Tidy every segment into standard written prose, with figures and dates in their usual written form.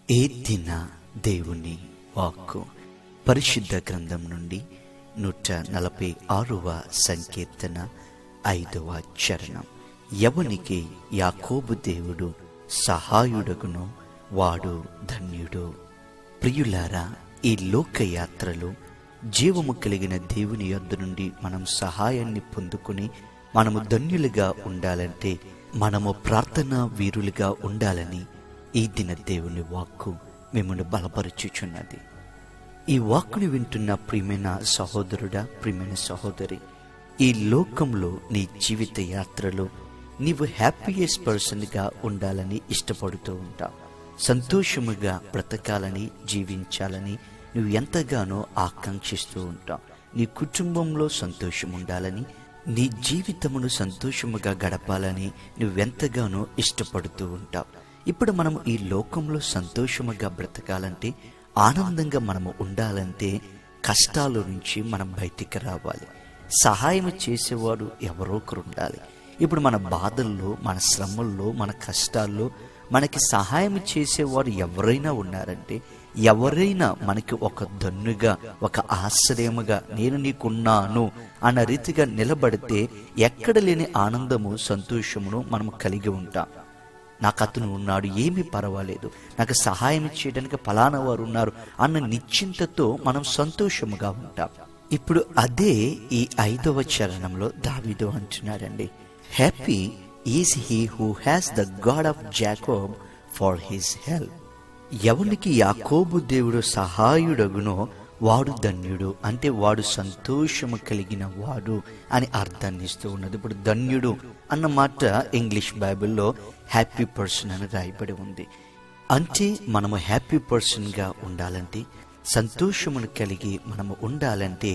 ఏ దిన దేవుని వాక్కు పరిశుద్ధ గ్రంథం నుండి 146వ సంకీర్తన 5వ చరణం. ఎవనికి యాకోబు దేవుడు సహాయుడగునో వాడు ధన్యుడు. ప్రియులారా, ఈ లోకయాత్రలో జీవము కలిగిన దేవుని యొద్ద నుండి మనం సహాయాన్ని పొందుకుని మనము ధన్యులుగా ఉండాలంటే మనము ప్రార్థనా వీరులుగా ఉండాలని ఈ దిన దేవుని వాక్కు మిమ్మల్ని బలపరుచుచున్నది. ఈ వాక్కుని వింటున్న ప్రియమైన సహోదరుడా, ప్రియమైన సహోదరి, ఈ లోకంలో నీ జీవిత యాత్రలో నీవు హ్యాపీయెస్ట్ పర్సన్గా ఉండాలని ఇష్టపడుతూ ఉంటావు. సంతోషముగా బ్రతకాలని, జీవించాలని నువ్వు ఎంతగానో ఆకాంక్షిస్తూ ఉంటావు. నీ కుటుంబంలో సంతోషం ఉండాలని, నీ జీవితమును సంతోషముగా గడపాలని నువ్వెంతగానో ఇష్టపడుతూ ఉంటావు. ఇప్పుడు మనము ఈ లోకంలో సంతోషముగా బ్రతకాలంటే, ఆనందంగా మనము ఉండాలంటే కష్టాల నుంచి మనం బయటికి రావాలి. సహాయం చేసేవాడు ఎవరో ఒకరు ఉండాలి. ఇప్పుడు మన బాధల్లో, మన శ్రమల్లో, మన కష్టాల్లో మనకి సహాయం చేసేవారు ఎవరైనా ఉన్నారంటే, ఎవరైనా మనకి ఒక దన్నుగా, ఒక ఆశ్రయముగా, నేను నీకున్నాను అన్న రీతిగా నిలబడితే ఎక్కడ లేని ఆనందము, సంతోషమును మనం కలిగి ఉంటాం. నాకు అతను ఉన్నాడు, ఏమీ పర్వాలేదు, నాకు సహాయం చేయడానికి ఫలానా వారు ఉన్నారు అన్న నిశ్చింతతో మనం సంతోషముగా ఉంటాం. ఇప్పుడు అదే ఈ 5వ చరణంలో దావీదు అంటున్నాడండి, happy is he who has the God of Jacob for his help. ఎవనికి యాకోబు దేవుడు సహాయుడగునో వాడు ధన్యుడు. అంటే వాడు సంతోషము కలిగిన వాడు అని అర్థాన్ని ఇస్తూ ఉన్నది. ఇప్పుడు ధన్యుడు అన్న మాట ఇంగ్లీష్ బైబిల్లో హ్యాపీ పర్సన్ అని రాయబడి ఉంది. అంటే మనము హ్యాపీ పర్సన్గా ఉండాలంటే, సంతోషమును కలిగి మనము ఉండాలంటే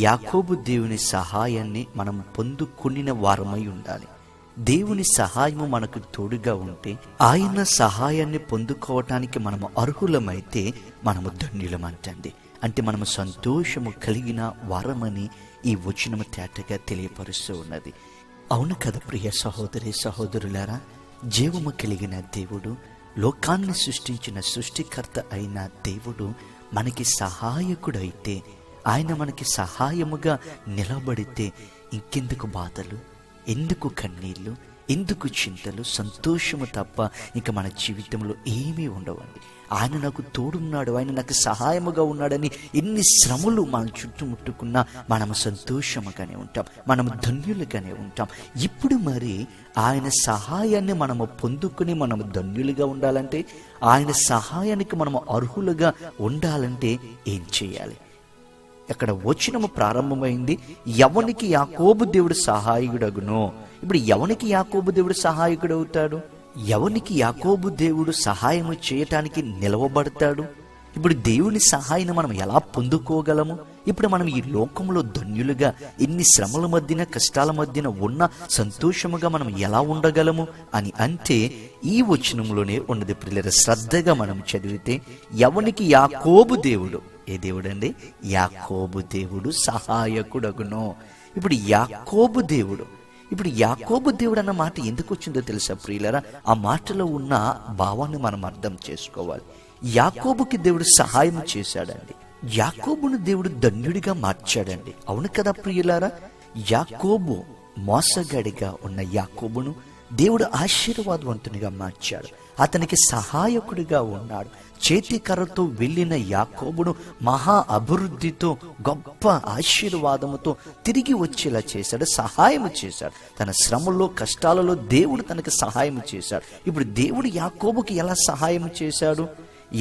యాకోబు దేవుని సహాయాన్ని మనం పొందుకునిన వారమై ఉండాలి. దేవుని సహాయము మనకు తోడుగా ఉంటే, ఆయన సహాయాన్ని పొందుకోవటానికి మనము అర్హులమైతే మనము ధన్యులమంటండి. అంటే మనము సంతోషము కలిగిన వారమని ఈ వచనము తేటగా తెలియపరుస్తూ ఉన్నది. అవును కదా ప్రియ సహోదరి సహోదరులారా, జీవము కలిగిన దేవుడు, లోకాన్ని సృష్టించిన సృష్టికర్త అయిన దేవుడు మనకి సహాయకుడైతే, ఆయన మనకి సహాయముగా నిలబడితే ఇంకెందుకు బాధలు, ఎందుకు కన్నీళ్ళు, ఎందుకు చింతలు? సంతోషము తప్ప ఇక మన జీవితంలో ఏమీ ఉండవండి. ఆయన నాకు తోడున్నాడు, ఆయన నాకు సహాయముగా ఉన్నాడని ఎన్ని శ్రమలు మన చుట్టుముట్టుకున్నా మనము సంతోషముగానే ఉంటాం, మనము ధన్యులుగానే ఉంటాం. ఇప్పుడు మరి ఆయన సహాయాన్ని మనము పొందుకుని మనము ధన్యులుగా ఉండాలంటే, ఆయన సహాయానికి మనము అర్హులుగా ఉండాలంటే ఏం చేయాలి? అక్కడ వచనము ప్రారంభమైంది, ఎవనికి యాకోబు దేవుడు సహాయకుడగునో. ఇప్పుడు ఎవనికి యాకోబు దేవుడు సహాయకుడు అవుతాడు? ఎవనికి యాకోబు దేవుడు సహాయము చేయటానికి నిలవబడతాడు? ఇప్పుడు దేవుని సహాయాన్ని మనం ఎలా పొందుకోగలము? ఇప్పుడు మనం ఈ లోకంలో ధన్యులుగా, ఎన్ని శ్రమల మధ్యన, కష్టాల మధ్యన ఉన్న సంతోషముగా మనం ఎలా ఉండగలము అని అంటే ఈ వచనంలోనే ఉన్నది. ప్రియులారా, శ్రద్ధగా మనం చదివితే, ఎవనికి యాకోబు దేవుడు, ఏ దేవుడు అండి? యాకోబు దేవుడు సహాయకుడగునో. ఇప్పుడు యాకోబు దేవుడు, ఇప్పుడు యాకోబు దేవుడు అన్న మాట ఎందుకు వచ్చిందో తెలుసా ప్రియులారా? ఆ మాటలో ఉన్న భావాన్ని మనం అర్థం చేసుకోవాలి. యాకోబుకి దేవుడు సహాయం చేశాడండి, యాకోబును దేవుడు ధన్యుడిగా మార్చాడండి. అవును కదా ప్రియులారా? యాకోబు మోసగాడిగా ఉన్న యాకోబును దేవుడు ఆశీర్వాదవంతునిగా మార్చాడు, అతనికి సహాయకుడిగా ఉన్నాడు. చేతికర్రతో వెళ్ళిన యాకోబును మహా అభివృద్ధితో, గొప్ప ఆశీర్వాదముతో తిరిగి వచ్చేలా చేశాడు, సహాయం చేశాడు. తన శ్రమలో, కష్టాలలో దేవుడు తనకి సహాయం చేశాడు. ఇప్పుడు దేవుడు యాకోబుకి ఎలా సహాయం చేశాడు?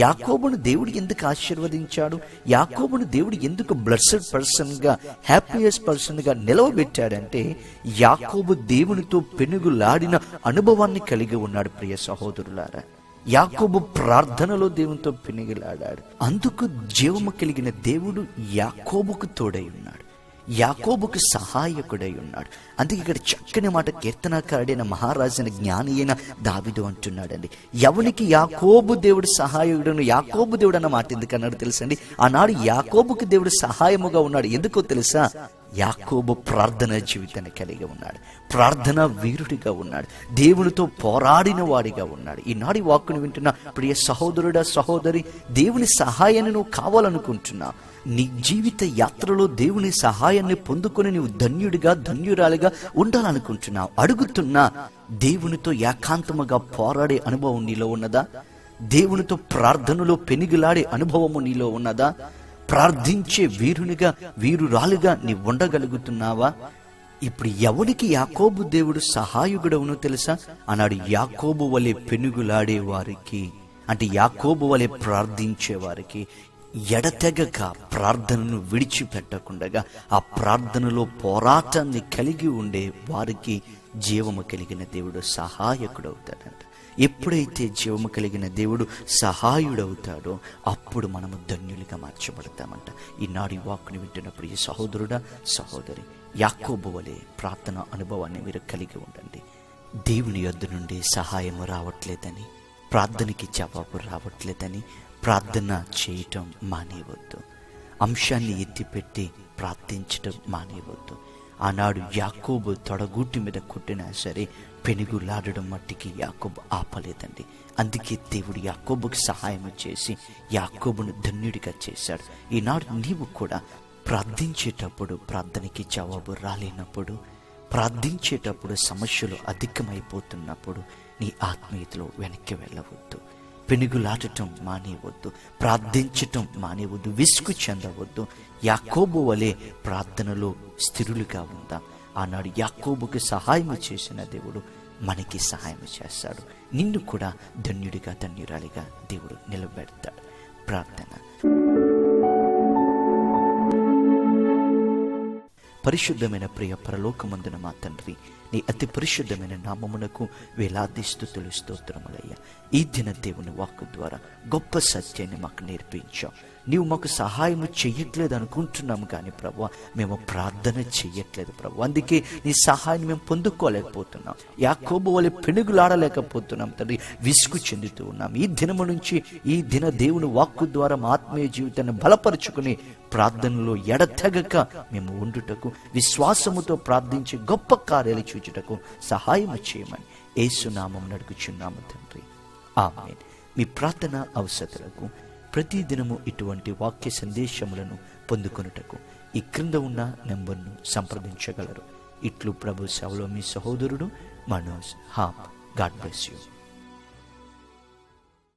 యాకోబును దేవుడు ఎందుకు ఆశీర్వదించాడు? యాకోబును దేవుడు ఎందుకు బ్లెస్డ్ పర్సన్గా, హ్యాపీయెస్ట్ పర్సన్గా నిలవబెట్టాడంటే, యాకోబు దేవునితో పెనుగులాడిన అనుభవాన్ని కలిగి ఉన్నాడు. ప్రియ సహోదరులారా, యాకోబు ప్రార్థనలో దేవునితో పెనుగులాడాడు. అందుకు జీవము కలిగిన దేవుడు యాకోబుకు తోడై ఉన్నాడు, యాకోబుకు సహాయకుడై ఉన్నాడు. అందుకే ఇక్కడ చక్కని మాట కీర్తనకారుడైన మహారాజైన జ్ఞాని అయిన దావీదు అంటున్నాడండి, ఎవనికి యాకోబు దేవుడు సహాయకుడు. యాకోబు దేవుడు అన్న మాట ఎందుకు అన్నాడు తెలుసండి? ఆనాడు యాకోబుకి దేవుడు సహాయముగా ఉన్నాడు. ఎందుకో తెలుసా? యాకోబు ప్రార్థనా జీవితాన్ని కలిగి ఉన్నాడు, ప్రార్థనా వీరుడిగా ఉన్నాడు, దేవునితో పోరాడిన వాడిగా ఉన్నాడు. ఈనాడు వాక్కును వింటున్న ప్రియ సహోదరుడా, సహోదరి, దేవుని సహాయాన్ని నువ్వు కావాలనుకుంటున్నా, నీ జీవిత యాత్రలో దేవుని సహాయాన్ని పొందుకొని నీవు ధన్యుడిగా, ధన్యురాలిగా ఉండాలనుకుంటున్నావు. అడుగుతున్నా, దేవునితో ఏకాంతముగా పోరాడే అనుభవం నీలో ఉన్నదా? దేవునితో ప్రార్థనలో పెనుగులాడే అనుభవము నీలో ఉన్నదా? ప్రార్థించే వీరునిగా, వీరురాలుగా నీ ఉండగలుగుతున్నావా? ఇప్పుడు ఎవరికి యాకోబు దేవుడు సహాయకుడవునో తెలుసా? అన్నాడు, యాకోబు వలె పెనుగులాడే వారికి, అంటే యాకోబు వలె ప్రార్థించే వారికి, ఎడతెగక ప్రార్థనను విడిచిపెట్టకుండా ఆ ప్రార్థనలో పోరాటాన్ని కలిగి ఉండే వారికి జీవము కలిగిన దేవుడు సహాయకుడవుతాడంట. ఎప్పుడైతే జీవము కలిగిన దేవుడు సహాయుడవుతాడో అప్పుడు మనము ధన్యులుగా మార్చబడతామంట. ఈనాడు వాక్కుని వింటున్నప్పుడు ఈ సహోదరుడా, సహోదరి, యాకోబు వలె ప్రార్థన అనుభవాన్ని మీరు కలిగి ఉండండి. దేవుని యొద్ద నుండి సహాయము రావట్లేదని, ప్రార్థనకి జవాబు రావట్లేదని ప్రార్థన చేయటం మానేవద్దు. అంశాన్ని ఎత్తిపెట్టి ప్రార్థించటం మానేవద్దు. ఆనాడు యాకోబు తొడగూటి మీద కొట్టినా సరే పెనుగులాడడం మట్టికి యాకోబు ఆపలేదండి. అందుకే దేవుడు యాకోబుకి సహాయం చేసి యాకోబును ధన్యుడిగా చేశాడు. ఈనాడు నీవు కూడా ప్రార్థించేటప్పుడు, ప్రార్థనకి జవాబు రాలేనప్పుడు, ప్రార్థించేటప్పుడు సమస్యలు అధికమైపోతున్నప్పుడు నీ ఆత్మీయతలో వెనక్కి వెళ్ళవద్దు. పెనుగులాడటం మానేవద్దు, ప్రార్థించటం మానేవద్దు, విసుగు చెందవద్దు. యాకోబు వలె ప్రార్థనలో స్థిరులుగా ఉందా. ఆనాడు యాకోబుకి సహాయం చేసిన దేవుడు మనకి సహాయం చేస్తాడు. నిన్ను కూడా ధన్యుడిగా, ధన్యురాలిగా దేవుడు నిలబెడతాడు. ప్రార్థన. పరిశుద్ధమైన ప్రియ పరలోకమందున మా తండ్రి, నీ అతి పరిశుద్ధమైన నామమునకు వేలాది స్తుతులు, స్తోత్రములయ్యా. ఈ దిన దేవుని వాక్కు ద్వారా గొప్ప సత్యాన్ని మాకు నేర్పించావు. నీవు మాకు సహాయం చెయ్యట్లేదు అనుకుంటున్నాము కానీ ప్రభువా, మేము ప్రార్థన చెయ్యట్లేదు ప్రభు. అందుకే నీ సహాయాన్ని మేము పొందుకోలేకపోతున్నాం. యాకోబు వలె పెనుగులాడలేకపోతున్నాం తండ్రి, విసుగు చెందుతూ ఉన్నాం. ఈ దినము నుంచి ఈ దిన దేవుని వాక్కు ద్వారా మా ఆత్మీయ జీవితాన్ని బలపరుచుకుని ప్రార్థనలో ఎడతెగక మేము ఉండుటకు, విశ్వాసముతో ప్రార్థించి గొప్ప కార్యాలు చూచుటకు సహాయం చేయమని యేసు నామమున అడుగుచున్నాము తండ్రి, ఆమేన్. మీ ప్రార్థన అవసరతలకు ప్రతిదినము ఇటువంటి వాక్య సందేశములను పొందుకొనుటకు ఈ క్రింద ఉన్న నెంబర్ను సంప్రదించగలరు. ఇట్లు ప్రభు సేవలో మీ సహోదరుడు Manoj hop. God bless you.